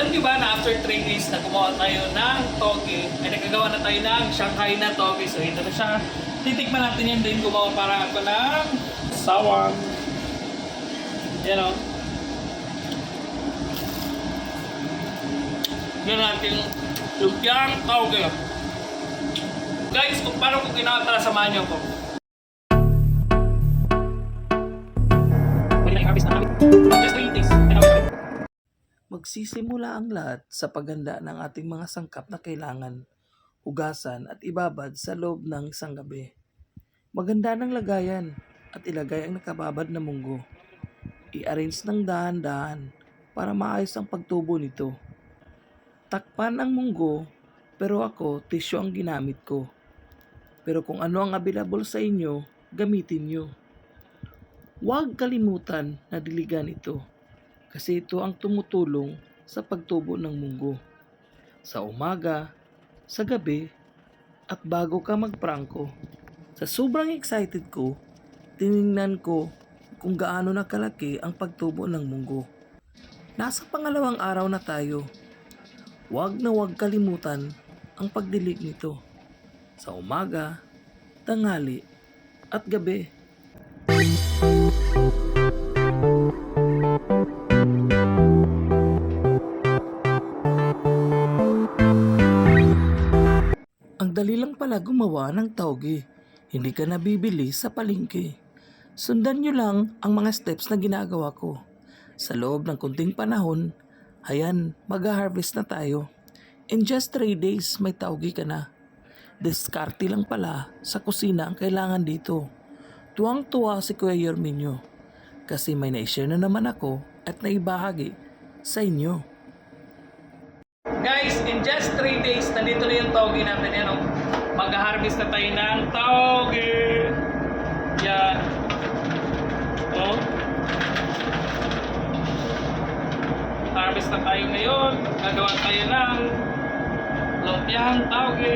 Alam niyo ba na after 3 days na gumawa tayo ng toge, ay nagagawa na tayo ng Shanghai na toge. So ito na siya. Titikman natin yan din gumawa para ako ng sawang. Yan o. Yan natin lumpiang toge. Guys, kung paano ko ginawa, tara samahan niyo ako. Just 3 days. Magsisimula ang lahat sa paghanda ng ating mga sangkap na kailangan hugasan at ibabad sa loob ng isang gabi. Maganda ng lagayan at ilagay ang nakababad na munggo. I-arrange ng dahan-dahan para maayos ang pagtubo nito. Takpan ang munggo pero ako tissue ang ginamit ko. Pero kung ano ang available sa inyo, gamitin nyo. Huwag kalimutan na diligan ito. Kasi ito ang tumutulong sa pagtubo ng munggo. Sa umaga, sa gabi, at bago ka magprangko. Sa sobrang excited ko, tiningnan ko kung gaano na kalaki ang pagtubo ng munggo. Nasa pangalawang araw na tayo. Huwag na huwag kalimutan ang pagdilig nito. Sa umaga, tanghali, at gabi. Ang dali lang pala gumawa ng tauge. Hindi ka nabibili sa palengke. Sundan nyo lang ang mga steps na ginagawa ko. Sa loob ng kunting panahon, ayan, mag-harvest na tayo. In just 3 days, may tauge ka na. Diskarte lang pala sa kusina ang kailangan dito. Tuwang-tuwa si Kuya Yorminyo kasi may na-share na naman ako at naibahagi sa inyo. Guys, in just 3 days, nandito na yung toge natin. Yan o. Mag-harvest na tayo ng toge. Yan. O. Harvest na tayo ngayon. Gagawa tayo ng lumpiang toge.